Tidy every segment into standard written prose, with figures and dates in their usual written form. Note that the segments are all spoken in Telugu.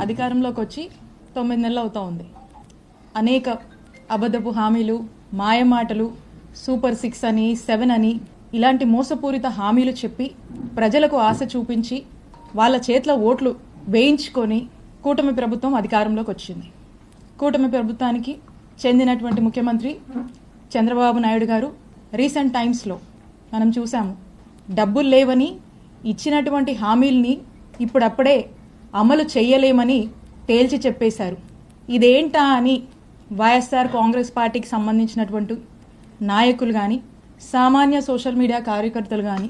అధికారంలోకి వచ్చి 9 నెలలు అవుతా ఉంది. అనేక అబద్ధపు హామీలు, మాయమాటలు, సూపర్ 6 అని 7 అని ఇలాంటి మోసపూరిత హామీలు చెప్పి ప్రజలకు ఆశ చూపించి వాళ్ళ చేతిలో ఓట్లు వేయించుకొని కూటమి ప్రభుత్వం అధికారంలోకి వచ్చింది. కూటమి ప్రభుత్వానికి చెందినటువంటి ముఖ్యమంత్రి చంద్రబాబు నాయుడు గారు రీసెంట్ టైమ్స్లో మనం చూసాము, డబ్బులు లేవని ఇచ్చినటువంటి హామీల్ని ఇప్పుడప్పుడే అమలు చేయలేమని తేల్చి చెప్పేశారు. ఇదేంటా అని వైఎస్ఆర్ కాంగ్రెస్ పార్టీకి సంబంధించినటువంటి నాయకులు కానీ, సామాన్య సోషల్ మీడియా కార్యకర్తలు కానీ,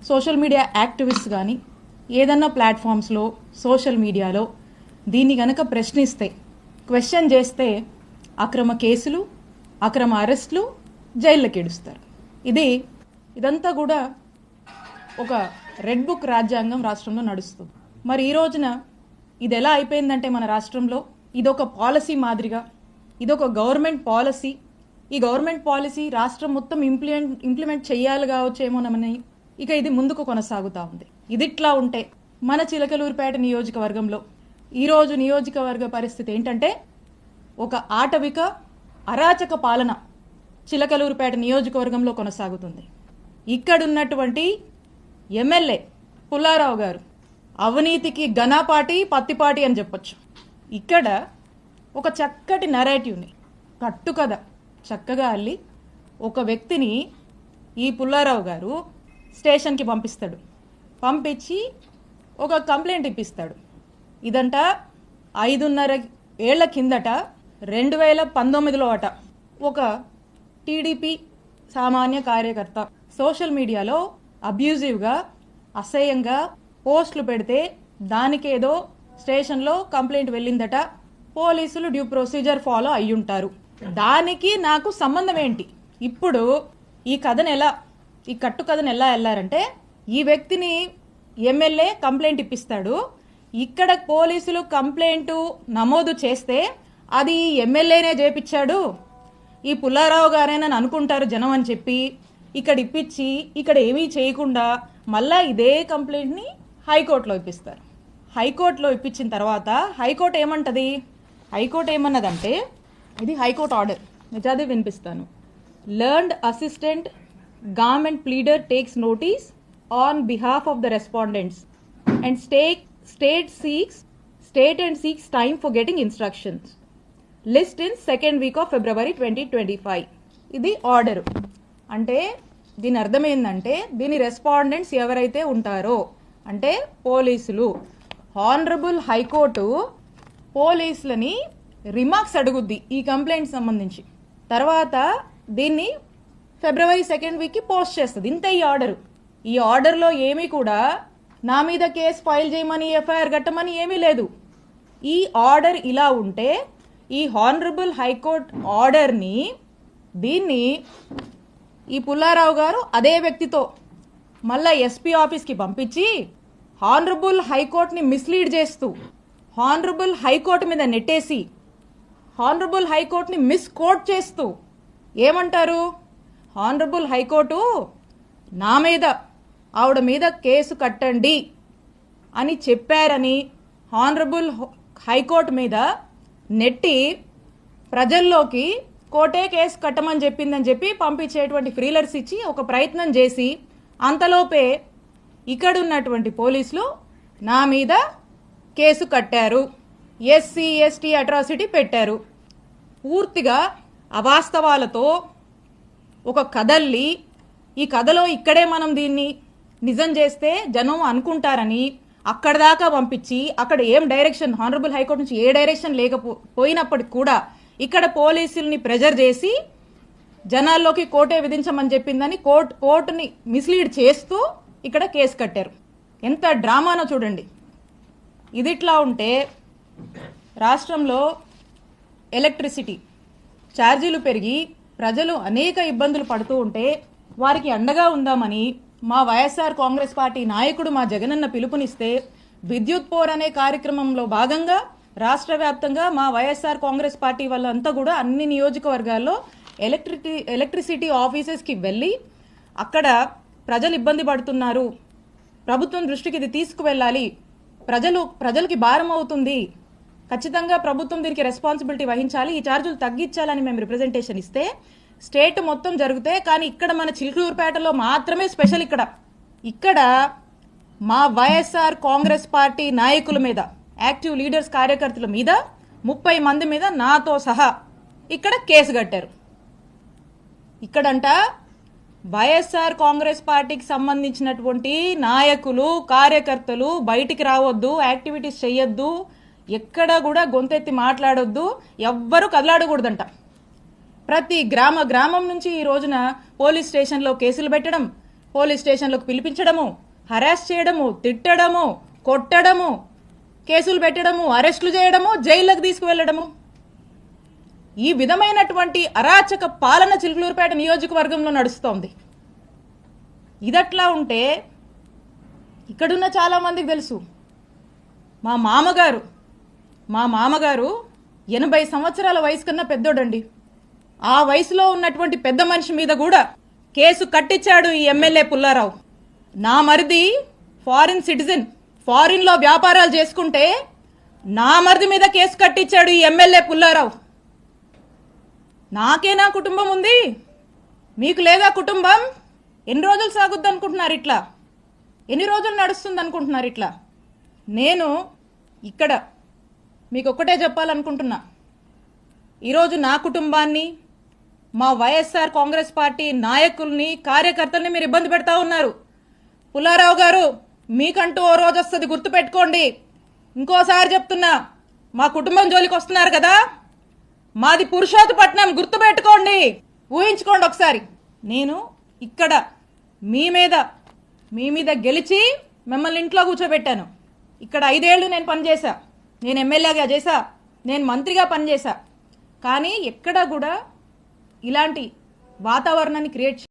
సోషల్ మీడియా యాక్టివిస్ట్స్ కానీ ఏదన్నా ప్లాట్ఫామ్స్లో సోషల్ మీడియాలో దీన్ని గనక ప్రశ్నిస్తే, క్వశ్చన్ చేస్తే అక్రమ కేసులు, అక్రమ అరెస్టులు, జైళ్ళకి ఏడుస్తారు. ఇదంతా కూడా ఒక రెడ్ బుక్ రాజ్యాంగం రాష్ట్రంలో నడుస్తుంది. మరి ఈ రోజున ఇది ఎలా అయిపోయిందంటే మన రాష్ట్రంలో ఇదొక పాలసీ మాదిరిగా, ఇదొక గవర్నమెంట్ పాలసీ, ఈ గవర్నమెంట్ పాలసీ రాష్ట్రం మొత్తం ఇంప్లిమెంట్ చేయాలి కావచ్చేమోనని ఇక ఇది ముందుకు కొనసాగుతూ ఉంది. ఇదిట్లా ఉంటే మన చిలకలూరుపేట నియోజకవర్గంలో ఈరోజు నియోజకవర్గ పరిస్థితి ఏంటంటే ఒక ఆటవిక అరాచక పాలన చిలకలూరుపేట నియోజకవర్గంలో కొనసాగుతుంది. ఇక్కడున్నటువంటి ఎమ్మెల్యే పుల్లారావు గారు అవినీతికి ఘనాపాటి పత్తిపాటి అని చెప్పొచ్చు. ఇక్కడ ఒక చక్కటి నెరేటివ్ని, కట్టుకథ చక్కగా అల్లి ఒక వ్యక్తిని ఈ పుల్లారావు గారు స్టేషన్కి పంపిస్తాడు. పంపించి ఒక కంప్లైంట్ ఇప్పిస్తాడు. ఇదంట 5.5 ఏళ్ల కిందట 2019లో అట ఒక టీడీపీ సామాన్య కార్యకర్త సోషల్ మీడియాలో అబ్యూజివ్గా, అసహ్యంగా పోస్టులు పెడితే దానికేదో స్టేషన్లో కంప్లైంట్ వెళ్ళిందట. పోలీసులు డ్యూ ప్రొసీజర్ ఫాలో అయ్యుంటారు. దానికి నాకు సంబంధం ఏంటి? ఇప్పుడు ఈ కట్టుకథను ఎలా వెళ్ళారంటే, ఈ వ్యక్తిని ఎమ్మెల్యే కంప్లైంట్ ఇప్పిస్తాడు. ఇక్కడ పోలీసులు కంప్లైంట్ నమోదు చేస్తే అది ఎమ్మెల్యేనే చేపించాడు, ఈ పుల్లారావు గారేనని అనుకుంటారు జనం అని చెప్పి ఇక్కడ ఇప్పించి ఇక్కడ ఏమీ చేయకుండా మళ్ళా ఇదే కంప్లైంట్ని హైకోర్టులో ఇప్పిస్తారు. హైకోర్టులో ఇప్పించిన తర్వాత హైకోర్టు ఏమంటది? హైకోర్టు ఏమన్నదంటే, ఇది హైకోర్టు ఆర్డర్, నిజాది వినిపిస్తాను. Learned assistant government pleader takes notice on behalf of the respondents and state and seeks time for getting instructions list in second week of February 2025. ఇది ఆర్డర్. అంటే దీని అర్థం ఏంటంటే, దీని రెస్పాండెంట్స్ ఎవరైతే ఉంటారో అంటే పోలీసులు, హానరబుల్ హైకోర్టు పోలీసులని రిమార్క్స్ అడుగుద్ది ఈ కంప్లైంట్ సంబంధించి. తర్వాత దీన్ని ఫిబ్రవరి 2nd వీక్కి పోస్ట్ చేస్తుంది. ఇంత ఈ ఆర్డర్. ఈ ఆర్డర్లో ఏమీ కూడా నా మీద కేసు ఫైల్ చేయమని, ఎఫ్ఐఆర్ కట్టమని ఏమీ లేదు. ఈ ఆర్డర్ ఇలా ఉంటే ఈ హానరబుల్ హైకోర్టు ఆర్డర్ని దీన్ని ఈ పుల్లారావు గారు అదే వ్యక్తితో మళ్ళా ఎస్పీ ఆఫీస్కి పంపించి హానరబుల్ హైకోర్టుని మిస్లీడ్ చేస్తూ, హానరబుల్ హైకోర్టు మీద నెట్టేసి, హానరబుల్ హైకోర్టుని మిస్కోట్ చేస్తూ ఏమంటారు? హానరబుల్ హైకోర్టు నా మీద, ఆవిడ మీద కేసు కట్టండి అని చెప్పారని హానరబుల్ హైకోర్టు మీద నెట్టి ప్రజల్లోకి కోర్టే కేసు కట్టమని చెప్పిందని చెప్పి పంపించేటువంటి ఫ్రీలర్స్ ఇచ్చి ఒక ప్రయత్నం చేసి, అంతలోపే ఇక్కడున్నటువంటి పోలీసులు నా మీద కేసు కట్టారు, ఎస్సీ ఎస్టీ అట్రాసిటీ పెట్టారు. పూర్తిగా అవాస్తవాలతో ఒక కథల్లి, ఈ కథలో ఇక్కడే మనం దీన్ని నిజం చేస్తే జనం అనుకుంటారని అక్కడ దాకా పంపించి, అక్కడ ఏం డైరెక్షన్, హానరబుల్ హైకోర్టు నుంచి ఏ డైరెక్షన్ లేకపోయినప్పటికి కూడా ఇక్కడ పోలీసుల్ని ప్రెజర్ చేసి జనాల్లోకి కోర్టే విధించమని చెప్పిందని కోర్టుని మిస్లీడ్ చేస్తూ ఇక్కడ కేసు కట్టారు. ఎంత డ్రామానో చూడండి. ఇదిట్లా ఉంటే రాష్ట్రంలో ఎలక్ట్రిసిటీ ఛార్జీలు పెరిగి ప్రజలు అనేక ఇబ్బందులు పడుతూ ఉంటే వారికి అండగా ఉందామని మా వైఎస్ఆర్ కాంగ్రెస్ పార్టీ నాయకుడు మా జగనన్న పిలుపునిస్తే విద్యుత్ పోర్ అనే కార్యక్రమంలో భాగంగా రాష్ట్ర వ్యాప్తంగా మా వైఎస్ఆర్ కాంగ్రెస్ పార్టీ వాళ్ళంతా కూడా అన్ని నియోజకవర్గాల్లో ఎలక్ట్రిసిటీ ఆఫీసెస్కి వెళ్ళి అక్కడ ప్రజలు ఇబ్బంది పడుతున్నారు, ప్రభుత్వం దృష్టికి ఇది తీసుకువెళ్ళాలి, ప్రజలకి భారం అవుతుంది, ఖచ్చితంగా ప్రభుత్వం దీనికి రెస్పాన్సిబిలిటీ వహించాలి, ఈ ఛార్జీలు తగ్గించాలని మేము రిప్రజెంటేషన్ ఇస్తే స్టేట్ మొత్తం జరిగితే, కానీ ఇక్కడ మన చిలుకూరుపేటలో మాత్రమే స్పెషల్. ఇక్కడ మా వైఎస్ఆర్ కాంగ్రెస్ పార్టీ నాయకుల మీద, యాక్టివ్ లీడర్స్ కార్యకర్తల మీద 30 మంది మీద నాతో సహా ఇక్కడ కేసు కట్టారు. ఇక్కడంట వైఎస్ఆర్ కాంగ్రెస్ పార్టీకి సంబంధించినటువంటి నాయకులు కార్యకర్తలు బయటికి రావద్దు, యాక్టివిటీస్ చెయ్యొద్దు, ఎక్కడ కూడా గొంతెత్తి మాట్లాడొద్దు, ఎవ్వరూ కదలాడకూడదంట. ప్రతి గ్రామం నుంచి ఈ రోజున పోలీస్ స్టేషన్లో కేసులు పెట్టడం, పోలీస్ స్టేషన్లోకి పిలిపించడము, హరాస్ చేయడము, తిట్టడము, కొట్టడము, కేసులు పెట్టడము, అరెస్టులు చేయడము, జైళ్లకు తీసుకువెళ్లడము, ఈ విధమైనటువంటి అరాచక పాలన చిలుకూరుపేట నియోజకవర్గంలో నడుస్తోంది. ఇదట్లా ఉంటే ఇక్కడున్న చాలా మందికి తెలుసు, మా మామగారు 80 సంవత్సరాల వయసు కన్నా పెద్దోడండి. ఆ వయసులో ఉన్నటువంటి పెద్ద మనిషి మీద కూడా కేసు కట్టించాడు ఈ ఎమ్మెల్యే పుల్లారావు. నా మరిది ఫారిన్ సిటిజన్, ఫారిన్ లో వ్యాపారాలు చేసుకుంటే నా మరిది మీద కేసు కట్టించాడు ఈ ఎమ్మెల్యే పుల్లారావు. నాకేనా కుటుంబం ఉంది, మీకు లేదా కుటుంబం? ఎన్ని రోజులు సాగుద్ది అనుకుంటున్నారు ఇట్లా? ఎన్ని రోజులు నడుస్తుంది అనుకుంటున్నారు ఇట్లా? నేను ఇక్కడ మీకు ఒక్కటే చెప్పాలనుకుంటున్నా, ఈరోజు నా కుటుంబాన్ని, మా వైఎస్ఆర్ కాంగ్రెస్ పార్టీ నాయకుల్ని కార్యకర్తల్ని మీరు ఇబ్బంది పెడతా ఉన్నారు. పుల్లారావు గారు, మీకంటూ ఓ రోజు వస్తుంది, గుర్తుపెట్టుకోండి. ఇంకోసారి చెప్తున్నా, మా కుటుంబం జోలికి వస్తున్నారు కదా, మాది పురుషోత్తపట్నం, గుర్తుపెట్టుకోండి, ఊహించుకోండి ఒకసారి. నేను ఇక్కడ మీ మీద గెలిచి మిమ్మల్ని ఇంట్లో కూర్చోబెట్టాను. ఇక్కడ 5 ఏళ్లు నేను పనిచేశా, నేను ఎమ్మెల్యేగా చేశా, నేను మంత్రిగా పనిచేశా. కానీ ఎక్కడా కూడా ఇలాంటి వాతావరణాన్ని క్రియేట్